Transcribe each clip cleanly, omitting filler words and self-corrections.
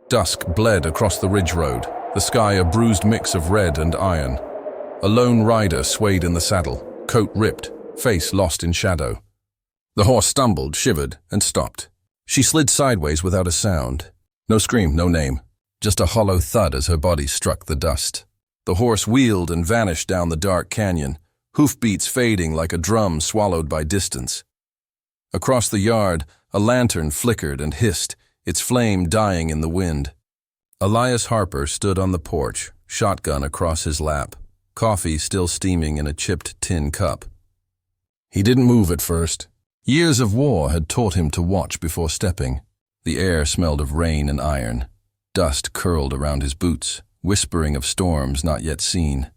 Dusk bled across the ridge road, the sky a bruised mix of red and iron. A lone rider swayed in the saddle, coat ripped, face lost in shadow. The horse stumbled, shivered, and stopped. She slid sideways without a sound. No scream, no name. Just a hollow thud as her body struck the dust. The horse wheeled and vanished down the dark canyon, hoofbeats fading like a drum swallowed by distance. Across the yard, a lantern flickered and hissed, its flame dying in the wind. Elias Harper stood on the porch, shotgun across his lap, coffee still steaming in a chipped tin cup. He didn't move at first. Years of war had taught him to watch before stepping. The air smelled of rain and iron. Dust curled around his boots, whispering of storms not yet seen.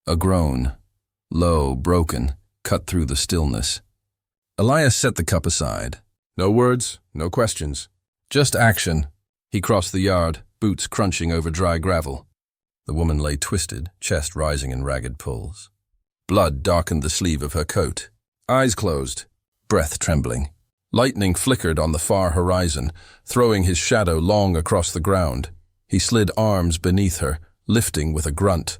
A groan, low, broken, cut through the stillness. Elias set the cup aside. No words, no questions. Just action. He crossed the yard, boots crunching over dry gravel. The woman lay twisted, chest rising in ragged pulls. Blood darkened the sleeve of her coat. Eyes closed, breath trembling. Lightning flickered on the far horizon, throwing his shadow long across the ground. He slid arms beneath her, lifting with a grunt.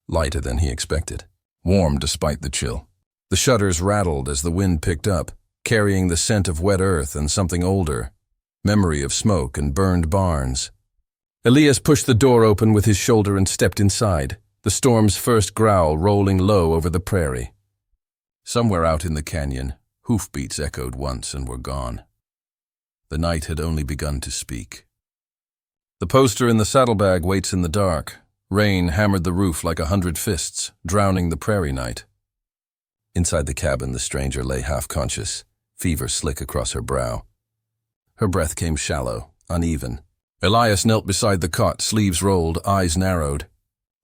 Lighter than he expected, warm despite the chill. The shutters rattled as the wind picked up, carrying the scent of wet earth and something older, memory of smoke and burned barns. Elias pushed the door open with his shoulder and stepped inside, the storm's first growl rolling low over the prairie. Somewhere out in the canyon, hoofbeats echoed once and were gone. The night had only begun to speak. The poster in the saddlebag waits in the dark. Rain hammered the roof like 100 fists, drowning the prairie night. Inside the cabin, the stranger lay half-conscious, fever slick across her brow. Her breath came shallow, uneven. Elias knelt beside the cot, sleeves rolled, eyes narrowed.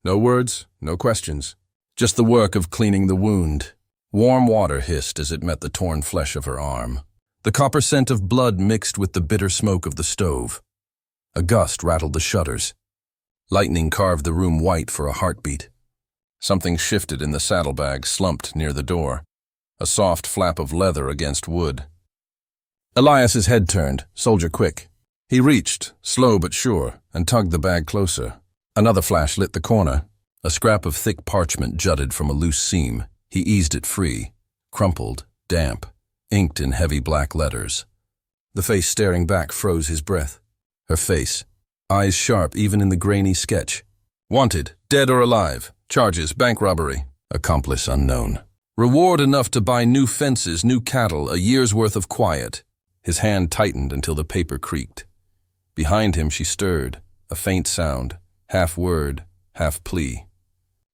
No words, no questions. Just the work of cleaning the wound. Warm water hissed as it met the torn flesh of her arm. The copper scent of blood mixed with the bitter smoke of the stove. A gust rattled the shutters. Lightning carved the room white for a heartbeat. Something shifted in the saddlebag, slumped near the door. A soft flap of leather against wood. Elias's head turned, soldier quick. He reached, slow but sure, and tugged the bag closer. Another flash lit the corner. A scrap of thick parchment jutted from a loose seam. He eased it free, crumpled, damp, inked in heavy black letters. The face staring back froze his breath. Her face, eyes sharp even in the grainy sketch. Wanted, dead or alive. Charges, bank robbery. Accomplice unknown. Reward enough to buy new fences, new cattle, a year's worth of quiet. His hand tightened until the paper creaked. Behind him she stirred, a faint sound, half word, half plea.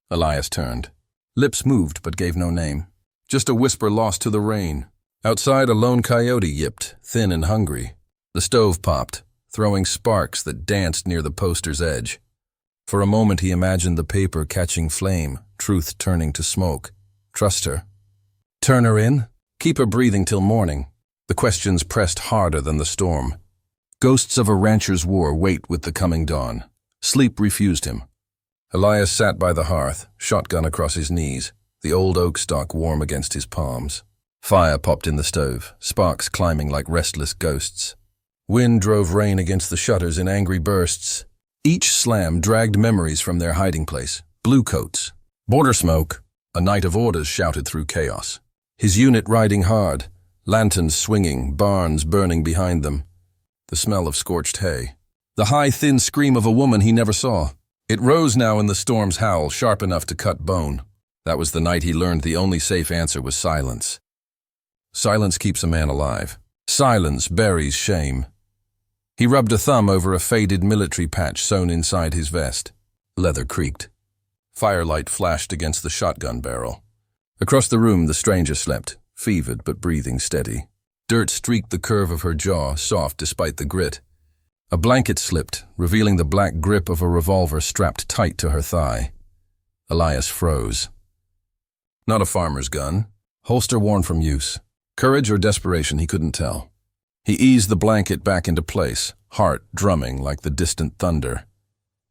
Elias turned. Lips moved but gave no name. Just a whisper lost to the rain. Outside, a lone coyote yipped, thin and hungry. The stove popped, throwing sparks that danced near the poster's edge. For a moment he imagined the paper catching flame, truth turning to smoke. Trust her. Turn her in? Keep her breathing till morning. The questions pressed harder than the storm. Ghosts of a rancher's war wait with the coming dawn. Sleep refused him. Elias sat by the hearth, shotgun across his knees, the old oak stock warm against his palms. Fire popped in the stove, sparks climbing like restless ghosts. Wind drove rain against the shutters in angry bursts. Each slam dragged memories from their hiding place. Blue coats, border smoke. A night of orders shouted through chaos. His unit riding hard, lanterns swinging, barns burning behind them. The smell of scorched hay. The high, thin scream of a woman he never saw. It rose now in the storm's howl, sharp enough to cut bone. That was the night he learned the only safe answer was silence. Silence keeps a man alive. Silence buries shame. He rubbed a thumb over a faded military patch sewn inside his vest. Leather creaked. Firelight flashed against the shotgun barrel. Across the room the stranger slept, fevered but breathing steady. Dirt streaked the curve of her jaw, soft despite the grit. A blanket slipped, revealing the black grip of a revolver strapped tight to her thigh. Elias froze. Not a farmer's gun. Holster worn from use. Courage or desperation, he couldn't tell. He eased the blanket back into place, heart drumming like the distant thunder.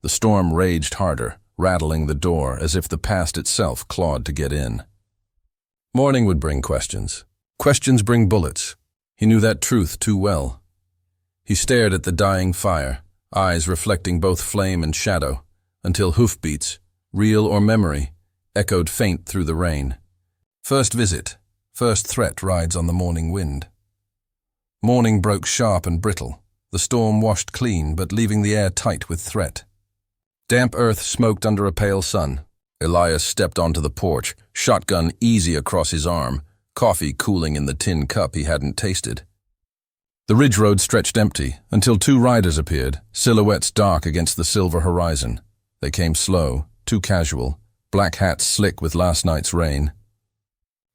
The storm raged harder, rattling the door as if the past itself clawed to get in. Morning would bring questions. Questions bring bullets. He knew that truth too well. He stared at the dying fire, eyes reflecting both flame and shadow, until hoofbeats, real or memory, echoed faint through the rain. First visit, first threat rides on the morning wind. Morning broke sharp and brittle. The storm washed clean, but leaving the air tight with threat. Damp earth smoked under a pale sun. Elias stepped onto the porch, shotgun easy across his arm, coffee cooling in the tin cup he hadn't tasted. The ridge road stretched empty until two riders appeared, silhouettes dark against the silver horizon. They came slow, too casual, black hats slick with last night's rain.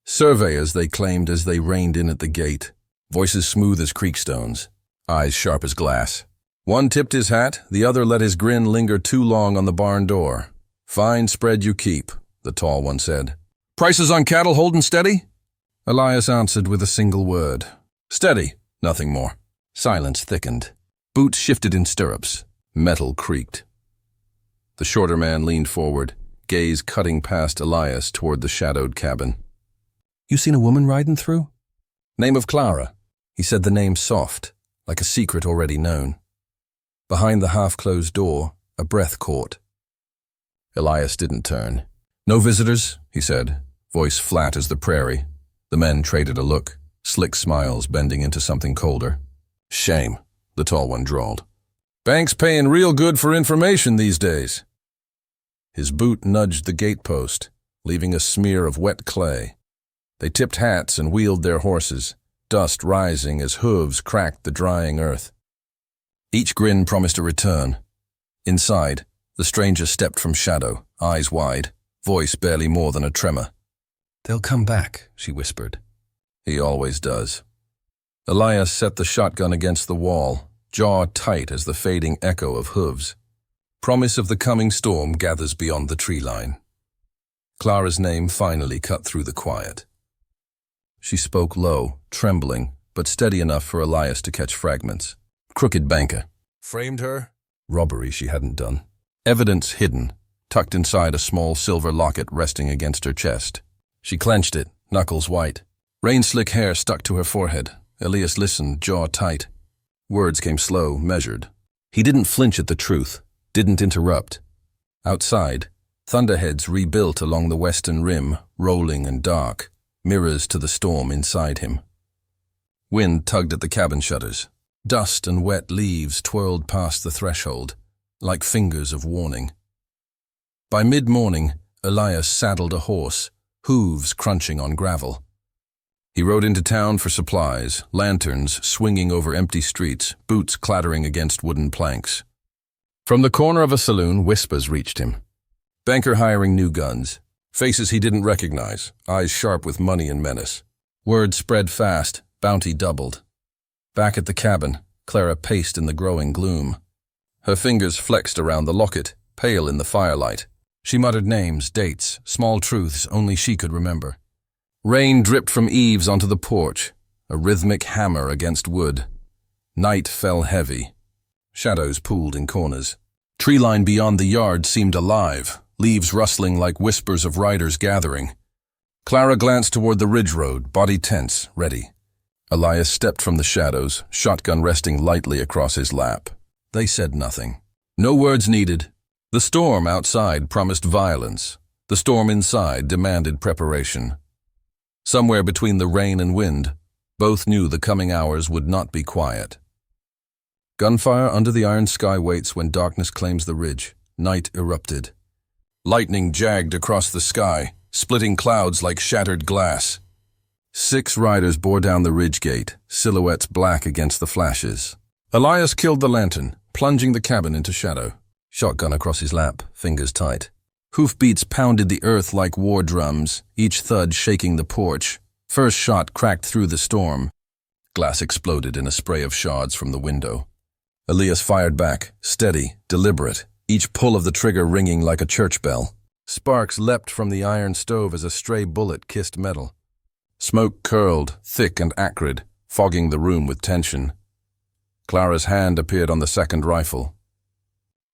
Surveyors, they claimed as they reined in at the gate, voices smooth as creekstones, eyes sharp as glass. One tipped his hat, the other let his grin linger too long on the barn door. "Fine spread you keep," the tall one said. "Prices on cattle holding steady?" Elias answered with a single word. "Steady." Nothing more. Silence thickened. Boots shifted in stirrups. Metal creaked. The shorter man leaned forward, gaze cutting past Elias toward the shadowed cabin. "You seen a woman riding through?" "Name of Clara." He said the name soft, like a secret already known. Behind the half-closed door, a breath caught. Elias didn't turn. "No visitors," he said, voice flat as the prairie. The men traded a look. Slick smiles bending into something colder. "Shame," the tall one drawled. "Bank's paying real good for information these days." His boot nudged the gatepost, leaving a smear of wet clay. They tipped hats and wheeled their horses, dust rising as hooves cracked the drying earth. Each grin promised a return. Inside, the stranger stepped from shadow, eyes wide, voice barely more than a tremor. "They'll come back," she whispered. "He always does." Elias set the shotgun against the wall, jaw tight as the fading echo of hooves. Promise of the coming storm gathers beyond the tree line. Clara's name finally cut through the quiet. She spoke low, trembling, but steady enough for Elias to catch fragments. "Crooked banker." "Framed her?" "Robbery she hadn't done." Evidence hidden, tucked inside a small silver locket resting against her chest. She clenched it, knuckles white. Rain-slick hair stuck to her forehead. Elias listened, jaw tight. Words came slow, measured. He didn't flinch at the truth, didn't interrupt. Outside, thunderheads rebuilt along the western rim, rolling and dark, mirrors to the storm inside him. Wind tugged at the cabin shutters. Dust and wet leaves twirled past the threshold, like fingers of warning. By mid-morning, Elias saddled a horse, hooves crunching on gravel. He rode into town for supplies, lanterns swinging over empty streets, boots clattering against wooden planks. From the corner of a saloon, whispers reached him. Banker hiring new guns. Faces he didn't recognize, eyes sharp with money and menace. Word spread fast, bounty doubled. Back at the cabin, Clara paced in the growing gloom. Her fingers flexed around the locket, pale in the firelight. She muttered names, dates, small truths only she could remember. Rain dripped from eaves onto the porch, a rhythmic hammer against wood. Night fell heavy. Shadows pooled in corners. Tree line beyond the yard seemed alive, leaves rustling like whispers of riders gathering. Clara glanced toward the ridge road, body tense, ready. Elias stepped from the shadows, shotgun resting lightly across his lap. They said nothing. No words needed. The storm outside promised violence. The storm inside demanded preparation. Somewhere between the rain and wind, both knew the coming hours would not be quiet. Gunfire under the iron sky waits when darkness claims the ridge. Night erupted. Lightning jagged across the sky, splitting clouds like shattered glass. 6 riders bore down the ridge gate, silhouettes black against the flashes. Elias killed the lantern, plunging the cabin into shadow. Shotgun across his lap, fingers tight. Hoofbeats pounded the earth like war drums, each thud shaking the porch. First shot cracked through the storm. Glass exploded in a spray of shards from the window. Elias fired back, steady, deliberate, each pull of the trigger ringing like a church bell. Sparks leapt from the iron stove as a stray bullet kissed metal. Smoke curled, thick and acrid, fogging the room with tension. Clara's hand appeared on the second rifle.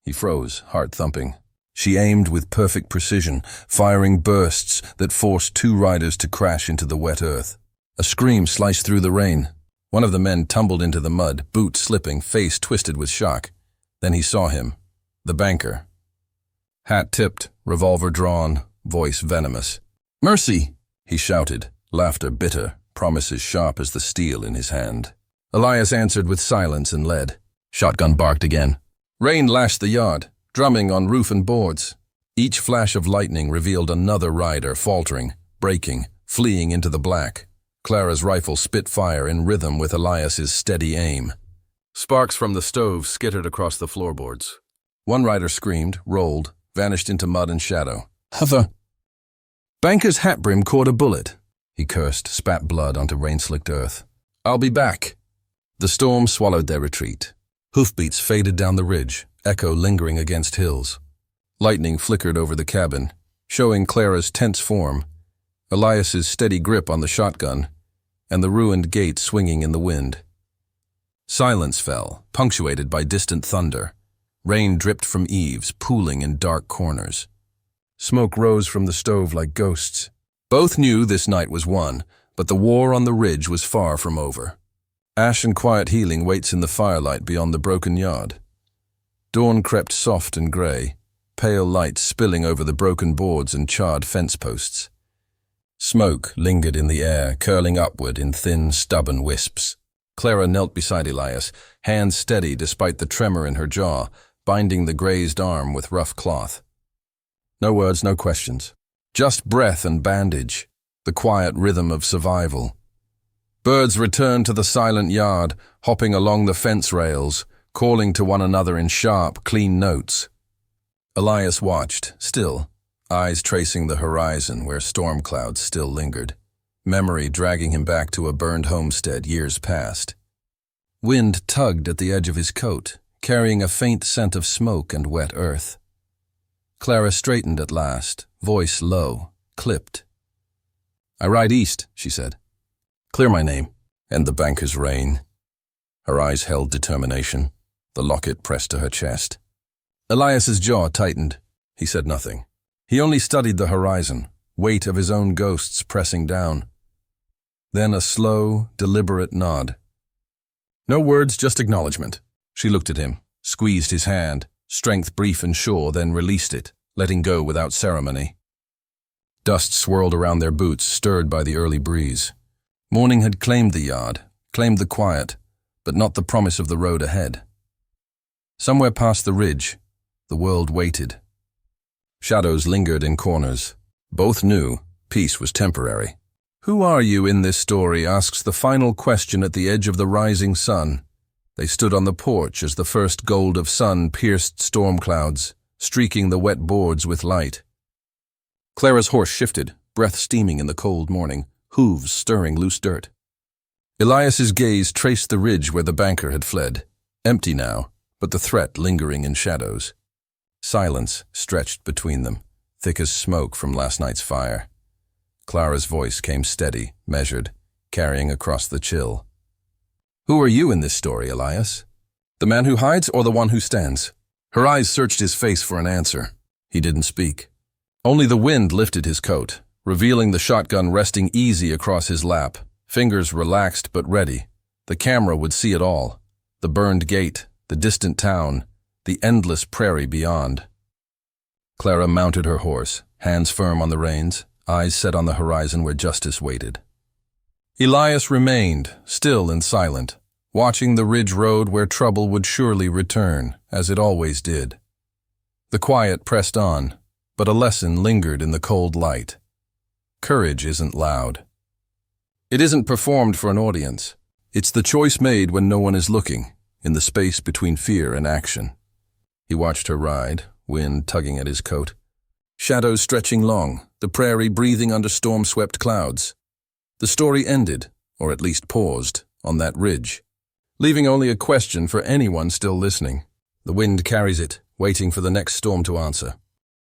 He froze, heart thumping. She aimed with perfect precision, firing bursts that forced 2 riders to crash into the wet earth. A scream sliced through the rain. One of the men tumbled into the mud, boots slipping, face twisted with shock. Then he saw him, the banker. Hat tipped, revolver drawn, voice venomous. "Mercy!" he shouted, laughter bitter, promises sharp as the steel in his hand. Elias answered with silence and lead. Shotgun barked again. Rain lashed the yard, drumming on roof and boards. Each flash of lightning revealed another rider faltering, breaking, fleeing into the black. Clara's rifle spit fire in rhythm with Elias's steady aim. Sparks from the stove skittered across the floorboards. One rider screamed, rolled, vanished into mud and shadow. "Hover!" Banker's hat brim caught a bullet. He cursed, spat blood onto rain-slicked earth. "I'll be back." The storm swallowed their retreat. Hoofbeats faded down the ridge, echo lingering against hills. Lightning flickered over the cabin, showing Clara's tense form, Elias's steady grip on the shotgun, and the ruined gate swinging in the wind. Silence fell, punctuated by distant thunder. Rain dripped from eaves, pooling in dark corners. Smoke rose from the stove like ghosts. Both knew this night was won, but the war on the ridge was far from over. Ash and quiet healing waits in the firelight beyond the broken yard. Dawn crept soft and gray, pale light spilling over the broken boards and charred fence posts. Smoke lingered in the air, curling upward in thin, stubborn wisps. Clara knelt beside Elias, hands steady despite the tremor in her jaw, binding the grazed arm with rough cloth. No words, no questions. Just breath and bandage, the quiet rhythm of survival. Birds returned to the silent yard, hopping along the fence rails, calling to one another in sharp, clean notes. Elias watched, still, eyes tracing the horizon where storm clouds still lingered, memory dragging him back to a burned homestead years past. Wind tugged at the edge of his coat, carrying a faint scent of smoke and wet earth. Clara straightened at last, voice low, clipped. "I ride east," she said. "Clear my name." And the banker's reign. Her eyes held determination, the locket pressed to her chest. Elias's jaw tightened. He said nothing. He only studied the horizon, weight of his own ghosts pressing down. Then a slow, deliberate nod. No words, just acknowledgement. She looked at him, squeezed his hand, strength brief and sure, then released it, letting go without ceremony. Dust swirled around their boots, stirred by the early breeze. Morning had claimed the yard, claimed the quiet, but not the promise of the road ahead. Somewhere past the ridge, the world waited. Shadows lingered in corners. Both knew peace was temporary. "Who are you in this story?" asks the final question at the edge of the rising sun. They stood on the porch as the first gold of sun pierced storm clouds, streaking the wet boards with light. Clara's horse shifted, breath steaming in the cold morning, hooves stirring loose dirt. Elias's gaze traced the ridge where the banker had fled, empty now, but the threat lingering in shadows. Silence stretched between them, thick as smoke from last night's fire. Clara's voice came steady, measured, carrying across the chill. "Who are you in this story, Elias? The man who hides or the one who stands?" Her eyes searched his face for an answer. He didn't speak. Only the wind lifted his coat, revealing the shotgun resting easy across his lap, fingers relaxed but ready. The camera would see it all. The burned gate, the distant town, the endless prairie beyond. Clara mounted her horse, hands firm on the reins, eyes set on the horizon where justice waited. Elias remained, still and silent, watching the ridge road where trouble would surely return, as it always did. The quiet pressed on, but a lesson lingered in the cold light. Courage isn't loud. It isn't performed for an audience. It's the choice made when no one is looking, in the space between fear and action. He watched her ride, wind tugging at his coat. Shadows stretching long, the prairie breathing under storm-swept clouds. The story ended, or at least paused, on that ridge, leaving only a question for anyone still listening. The wind carries it, waiting for the next storm to answer.